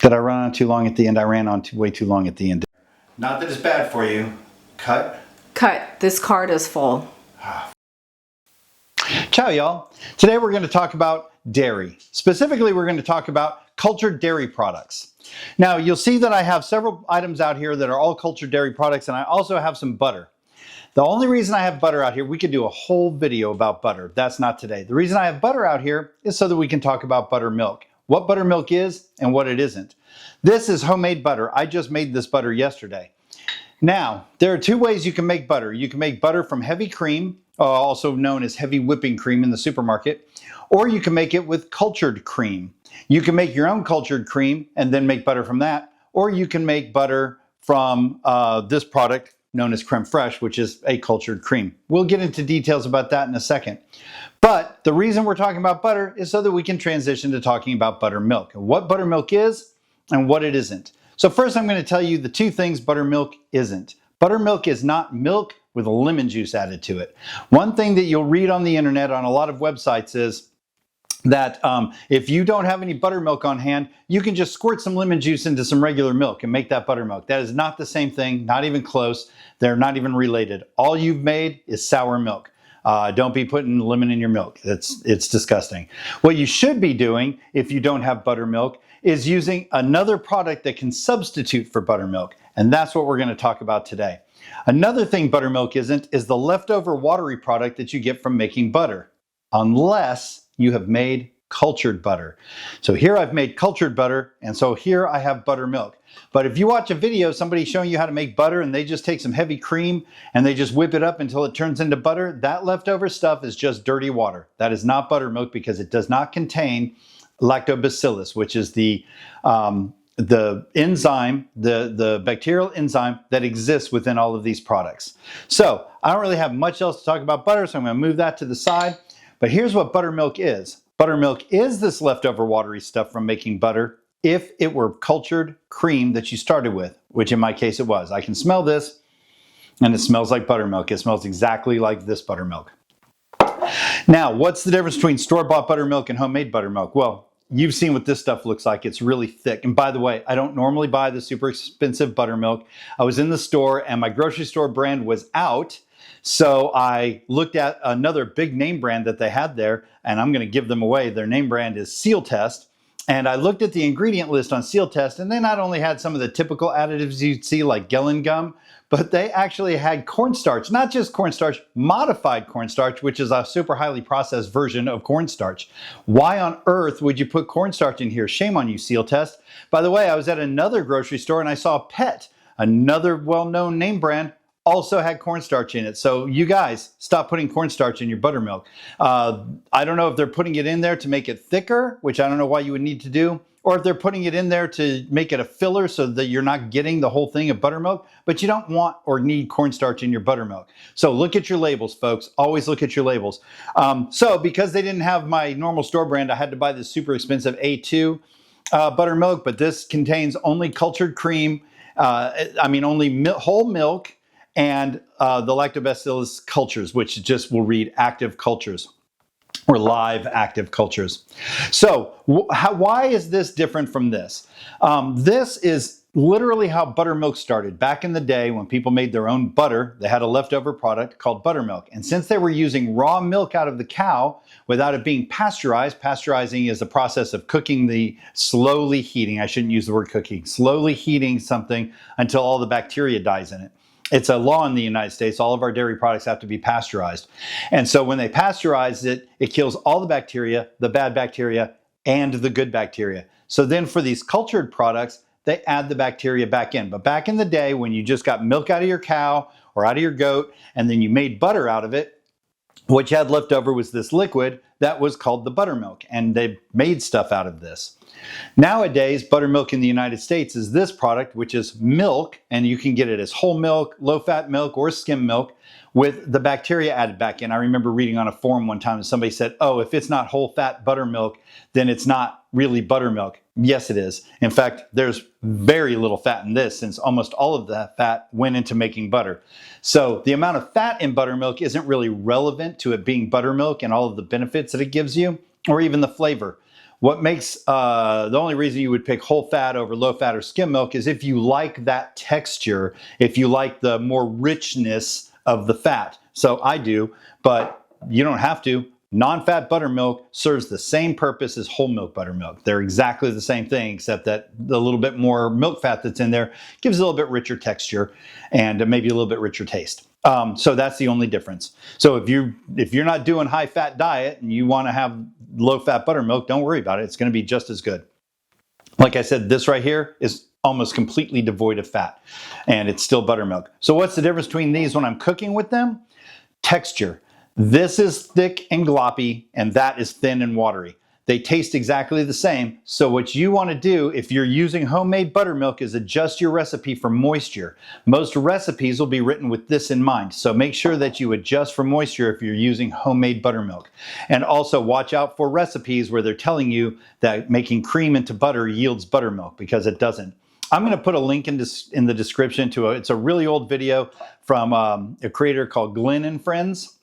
Did I run on too long at the end? I ran on way too long at the end. Not that it's bad for you. Cut. Cut. This card is full. Ciao, y'all. Today we're going to talk about dairy. Specifically, we're going to talk about cultured dairy products. Now, you'll see that I have several items out here that are all cultured dairy products, and I also have some butter. The only reason I have butter out here, we could do a whole video about butter. That's not today. The reason I have butter out here is so that we can talk about buttermilk. What buttermilk is and what it isn't. This is homemade butter. I just made this butter yesterday. Now, there are two ways you can make butter. You can make butter from heavy cream, also known as heavy whipping cream in the supermarket, or you can make it with cultured cream. You can make your own cultured cream and then make butter from that, or you can make butter from this product known as Creme Fraiche, which is a cultured cream. We'll get into details about that in a second. But the reason we're talking about butter is so that we can transition to talking about buttermilk, and what buttermilk is and what it isn't. So first I'm going to tell you the two things buttermilk isn't. Buttermilk is not milk with lemon juice added to it. One thing that you'll read on the internet on a lot of websites is that if you don't have any buttermilk on hand, you can just squirt some lemon juice into some regular milk and make that buttermilk. That is not the same thing, not even close. They're not even related. All you've made is sour milk. Don't be putting lemon in your milk. It's disgusting. What you should be doing if you don't have buttermilk is using another product that can substitute for buttermilk. And that's what we're going to talk about today. Another thing buttermilk isn't is the leftover watery product that you get from making butter, unless you have made cultured butter. So here I've made cultured butter, and so here I have buttermilk. But if you watch a video, somebody showing you how to make butter and they just take some heavy cream and they just whip it up until it turns into butter, that leftover stuff is just dirty water. That is not buttermilk because it does not contain lactobacillus, which is the enzyme, the bacterial enzyme that exists within all of these products. So I don't really have much else to talk about butter, so I'm going to move that to the side. But here's what buttermilk is. Buttermilk is this leftover watery stuff from making butter if it were cultured cream that you started with, which in my case it was. I can smell this and it smells like buttermilk. It smells exactly like this buttermilk. Now, what's the difference between store-bought buttermilk and homemade buttermilk? Well, you've seen what this stuff looks like. It's really thick. And by the way, I don't normally buy the super expensive buttermilk. I was in the store and my grocery store brand was out. So I looked at another big name brand that they had there, and I'm going to give them away. Their name brand is Seal Test. And I looked at the ingredient list on Seal Test, and they not only had some of the typical additives you'd see like Gelen gum, but they actually had cornstarch, not just cornstarch, modified cornstarch, which is a super highly processed version of cornstarch. Why on earth would you put cornstarch in here? Shame on you, Seal Test. By the way, I was at another grocery store and I saw Pet, another well-known name brand, also had cornstarch in it. So you guys, stop putting cornstarch in your buttermilk. I don't know if they're putting it in there to make it thicker, which I don't know why you would need to do, or if they're putting it in there to make it a filler so that you're not getting the whole thing of buttermilk, but you don't want or need cornstarch in your buttermilk. So look at your labels, folks. Always look at your labels. So because they didn't have my normal store brand, I had to buy this super expensive A2 buttermilk, but this contains only cultured cream, only whole milk, and the lactobacillus cultures, which just will read active cultures or live active cultures. So why is this different from this? This is literally how buttermilk started. Back in the day when people made their own butter, they had a leftover product called buttermilk. And since they were using raw milk out of the cow without it being pasteurized, pasteurizing is the process of cooking slowly heating, I shouldn't use the word cooking, slowly heating something until all the bacteria dies in it. It's a law in the United States. All of our dairy products have to be pasteurized. And so when they pasteurize it, it kills all the bacteria, the bad bacteria, and the good bacteria. So then for these cultured products, they add the bacteria back in. But back in the day when you just got milk out of your cow or out of your goat, and then you made butter out of it, what you had left over was this liquid that was called the buttermilk. And they made stuff out of this. Nowadays, buttermilk in the United States is this product, which is milk, and you can get it as whole milk, low-fat milk, or skim milk with the bacteria added back in. I remember reading on a forum one time and somebody said, oh, if it's not whole-fat buttermilk, then it's not really buttermilk. Yes, it is. In fact, there's very little fat in this since almost all of that fat went into making butter. So the amount of fat in buttermilk isn't really relevant to it being buttermilk and all of the benefits that it gives you, or even the flavor. What makes the only reason you would pick whole fat over low fat or skim milk is if you like that texture, if you like the more richness of the fat. So I do, but you don't have to. Non-fat buttermilk serves the same purpose as whole milk buttermilk. They're exactly the same thing, except that the little bit more milk fat that's in there gives a little bit richer texture and maybe a little bit richer taste. So that's the only difference. So if you're not doing high fat diet and you want to have low fat buttermilk, don't worry about it. It's going to be just as good. Like I said, this right here is almost completely devoid of fat, and it's still buttermilk. So what's the difference between these when I'm cooking with them? Texture. This is thick and gloppy, and that is thin and watery. They taste exactly the same. So what you want to do if you're using homemade buttermilk is adjust your recipe for moisture. Most recipes will be written with this in mind. So make sure that you adjust for moisture if you're using homemade buttermilk. And also watch out for recipes where they're telling you that making cream into butter yields buttermilk, because it doesn't. I'm going to put a link in the description to it's a really old video from a creator called Glenn and Friends.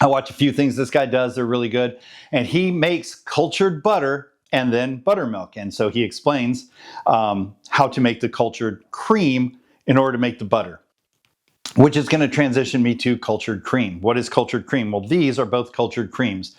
I watch a few things this guy does. They're really good. And he makes cultured butter and then buttermilk. And so he explains how to make the cultured cream in order to make the butter, which is going to transition me to cultured cream. What is cultured cream? Well, these are both cultured creams.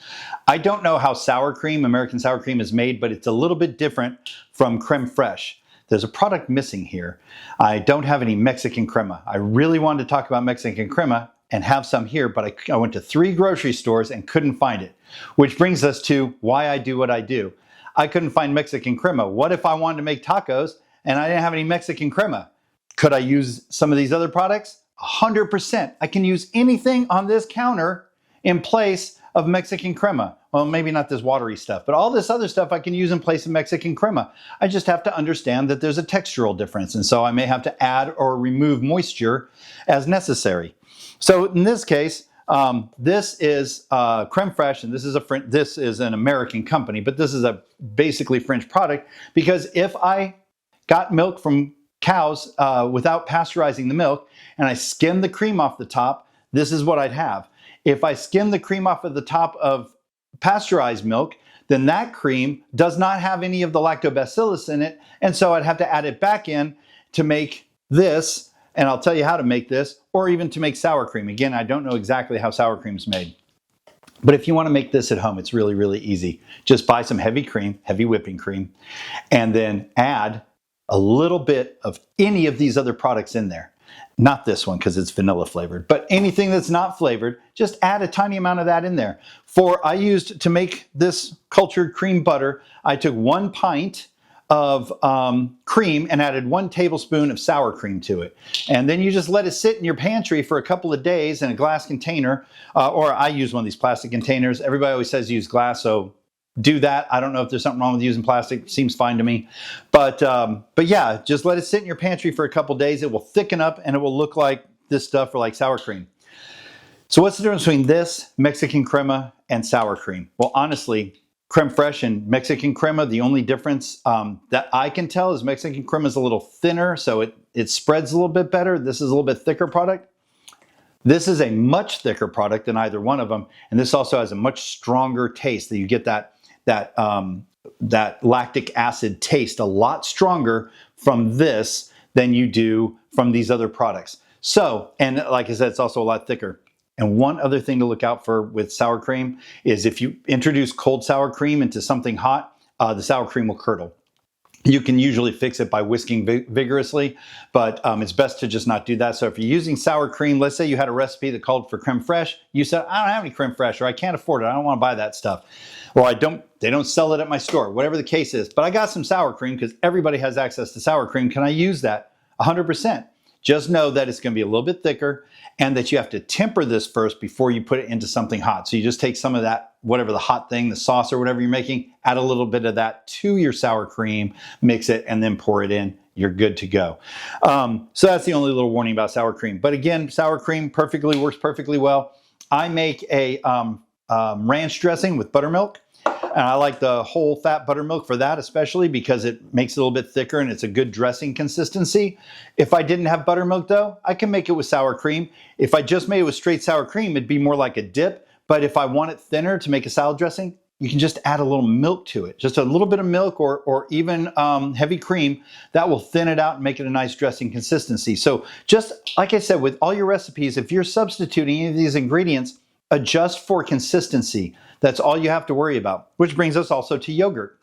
I don't know how sour cream, American sour cream, is made, but it's a little bit different from Creme Fraiche. There's a product missing here. I don't have any Mexican crema. I really wanted to talk about Mexican crema and have some here, but I went to 3 grocery stores and couldn't find it, which brings us to why I do what I do. I couldn't find Mexican crema. What if I wanted to make tacos and I didn't have any Mexican crema? Could I use some of these other products? 100%. I can use anything on this counter in place of Mexican crema. Well, maybe not this watery stuff, but all this other stuff I can use in place of Mexican crema. I just have to understand that there's a textural difference, and so I may have to add or remove moisture as necessary. So in this case, this is Creme Fraiche, and this is an American company, but this is a basically French product, because if I got milk from cows without pasteurizing the milk and I skim the cream off the top, this is what I'd have. If I skim the cream off of the top of pasteurized milk, then that cream does not have any of the lactobacillus in it, and so I'd have to add it back in to make this, and I'll tell you how to make this, or even to make sour cream. Again, I don't know exactly how sour cream is made. But if you want to make this at home, it's really, really easy. Just buy some heavy cream, heavy whipping cream, and then add a little bit of any of these other products in there. Not this one because it's vanilla flavored, but anything that's not flavored, just add a tiny amount of that in there. I used to make this cultured cream butter, I took 1 pint of cream and added 1 tablespoon of sour cream to it. And then you just let it sit in your pantry for a couple of days in a glass container, or I use one of these plastic containers. Everybody always says use glass, so do that. I don't know if there's something wrong with using plastic. Seems fine to me. But yeah, just let it sit in your pantry for a couple days. It will thicken up and it will look like this stuff or like sour cream. So what's the difference between this, Mexican crema, and sour cream? Well, honestly, Creme Fraiche and Mexican crema, the only difference that I can tell is Mexican crema is a little thinner, so it spreads a little bit better. This is a little bit thicker product. This is a much thicker product than either one of them, and this also has a much stronger taste. That you get that lactic acid taste a lot stronger from this than you do from these other products. So, and like I said, it's also a lot thicker. And one other thing to look out for with sour cream is if you introduce cold sour cream into something hot, the sour cream will curdle. You can usually fix it by whisking vigorously, but it's best to just not do that. So if you're using sour cream, let's say you had a recipe that called for Creme Fraiche, you said, I don't have any Creme Fraiche, or I can't afford it, I don't want to buy that stuff. Or they don't sell it at my store, whatever the case is. But I got some sour cream because everybody has access to sour cream. Can I use that? 100%. Just know that it's going to be a little bit thicker and that you have to temper this first before you put it into something hot. So you just take some of that, whatever the hot thing, the sauce or whatever you're making, add a little bit of that to your sour cream, mix it, and then pour it in. You're good to go. So that's the only little warning about sour cream. But again, sour cream works perfectly well. I make a ranch dressing with buttermilk. And I like the whole fat buttermilk for that, especially because it makes it a little bit thicker and it's a good dressing consistency. If I didn't have buttermilk though, I can make it with sour cream. If I just made it with straight sour cream, it'd be more like a dip. But if I want it thinner to make a salad dressing, you can just add a little milk to it. Just a little bit of milk or even heavy cream. That will thin it out and make it a nice dressing consistency. So just like I said, with all your recipes, if you're substituting any of these ingredients, adjust for consistency. That's all you have to worry about, which brings us also to yogurt.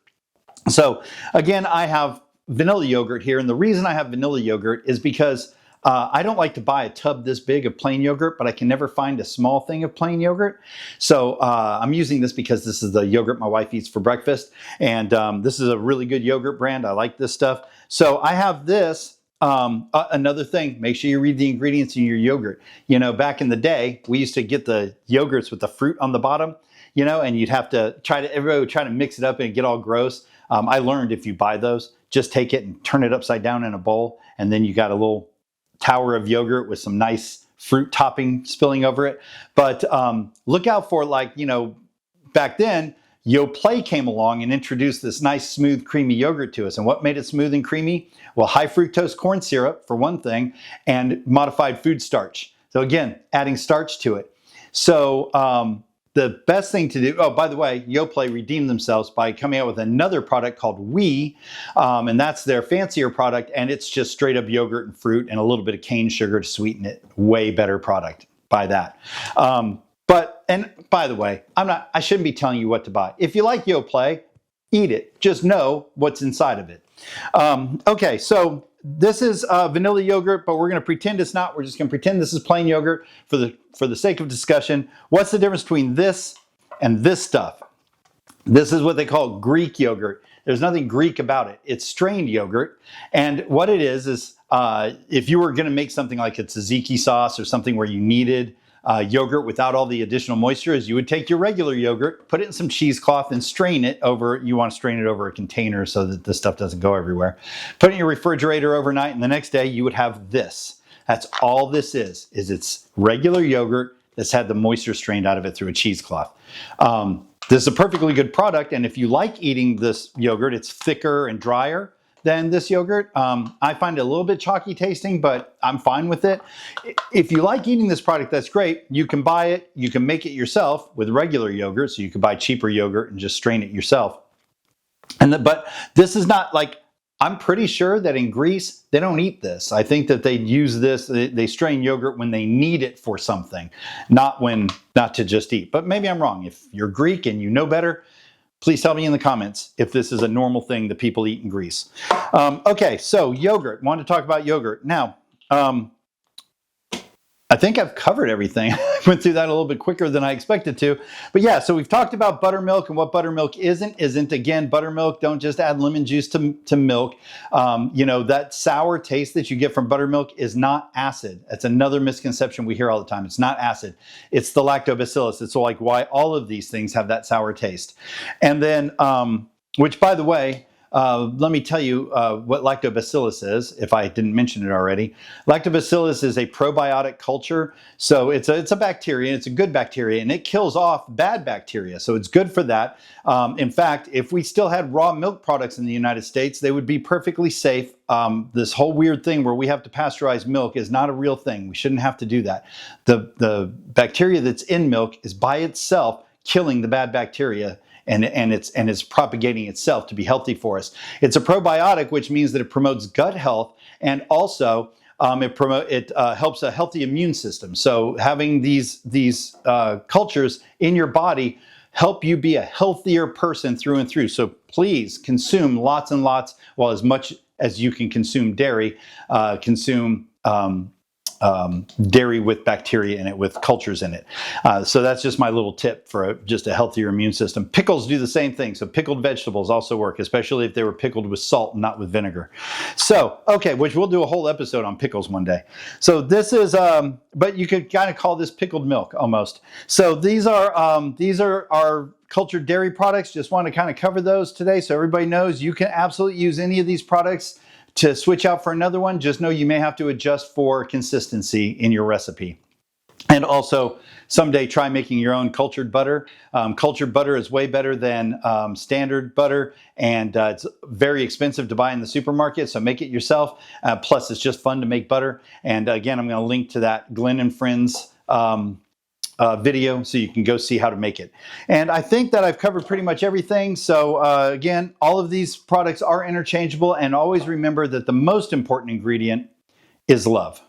So again, I have vanilla yogurt here, and the reason I have vanilla yogurt is because I don't like to buy a tub this big of plain yogurt, but I can never find a small thing of plain yogurt. So I'm using this because this is the yogurt my wife eats for breakfast, and this is a really good yogurt brand. I like this stuff. So I have this. Another thing, make sure you read the ingredients in your yogurt. You know, back in the day, we used to get the yogurts with the fruit on the bottom, you know, and you'd have to everybody would try to mix it up and get all gross. I learned if you buy those, just take it and turn it upside down in a bowl, and then you got a little tower of yogurt with some nice fruit topping spilling over it. But look out for, like, you know, back then, Yoplait came along and introduced this nice, smooth, creamy yogurt to us. And what made it smooth and creamy? Well, high fructose corn syrup, for one thing, and modified food starch. So again, adding starch to it. So the best thing to do, oh, by the way, Yoplait redeemed themselves by coming out with another product called Oui, and that's their fancier product, and it's just straight up yogurt and fruit and a little bit of cane sugar to sweeten it. Way better product. Buy that. And by the way, I shouldn't be telling you what to buy. If you like Yoplait, eat it. Just know what's inside of it. Okay, so this is vanilla yogurt, but we're going to pretend it's not. We're just going to pretend this is plain yogurt for the sake of discussion. What's the difference between this and this stuff? This is what they call Greek yogurt. There's nothing Greek about it. It's strained yogurt. And what it is if you were going to make something like a tzatziki sauce or something where you needed yogurt without all the additional moisture, is you would take your regular yogurt, put it in some cheesecloth, and strain it over. You want to strain it over a container so that the stuff doesn't go everywhere. Put it in your refrigerator overnight, and the next day you would have this. That's all this is it's regular yogurt that's had the moisture strained out of it through a cheesecloth. This is a perfectly good product, and if you like eating this yogurt, it's thicker and drier than this yogurt. I find it a little bit chalky tasting, but I'm fine with it. If you like eating this product, that's great. You can buy it. You can make it yourself with regular yogurt, so you can buy cheaper yogurt and just strain it yourself. But this is not like, I'm pretty sure that in Greece, they don't eat this. I think that they use this, they strain yogurt when they need it for something, not to just eat. But maybe I'm wrong. If you're Greek and you know better, please tell me in the comments if this is a normal thing that people eat in Greece. Okay, so yogurt. Wanted to talk about yogurt. Now, I think I've covered everything. I went through that a little bit quicker than I expected to. But yeah, so we've talked about buttermilk and what buttermilk isn't. Again, buttermilk, don't just add lemon juice to milk. You know, that sour taste that you get from buttermilk is not acid. That's another misconception we hear all the time. It's not acid. It's the lactobacillus. It's like why all of these things have that sour taste. And then, which by the way, let me tell you what lactobacillus is, if I didn't mention it already. Lactobacillus is a probiotic culture. So it's a bacteria, it's a good bacteria, and it kills off bad bacteria. So it's good for that. In fact, if we still had raw milk products in the United States, they would be perfectly safe. This whole weird thing where we have to pasteurize milk is not a real thing. We shouldn't have to do that. The bacteria that's in milk is by itself killing the bad bacteria, and it's propagating itself to be healthy for us. It's a probiotic, which means that it promotes gut health, and also it helps a healthy immune system. So having these cultures in your body help you be a healthier person through and through. So please consume lots and lots, well, as much as you can consume dairy, consume dairy with bacteria in it, with cultures in it. So that's just my little tip for just a healthier immune system. Pickles do the same thing. So pickled vegetables also work, especially if they were pickled with salt and not with vinegar. So, okay, which we'll do a whole episode on pickles one day. So this is, but you could kind of call this pickled milk almost. So these are our cultured dairy products. Just want to kind of cover those today so everybody knows you can absolutely use any of these products to switch out for another one. Just know you may have to adjust for consistency in your recipe. And also, someday try making your own cultured butter. Cultured butter is way better than standard butter, and it's very expensive to buy in the supermarket, so make it yourself. Plus, it's just fun to make butter. And again, I'm going to link to that Glenn and Friends video so you can go see how to make it. And I think that I've covered pretty much everything. So again, all of these products are interchangeable, and always remember that the most important ingredient is love.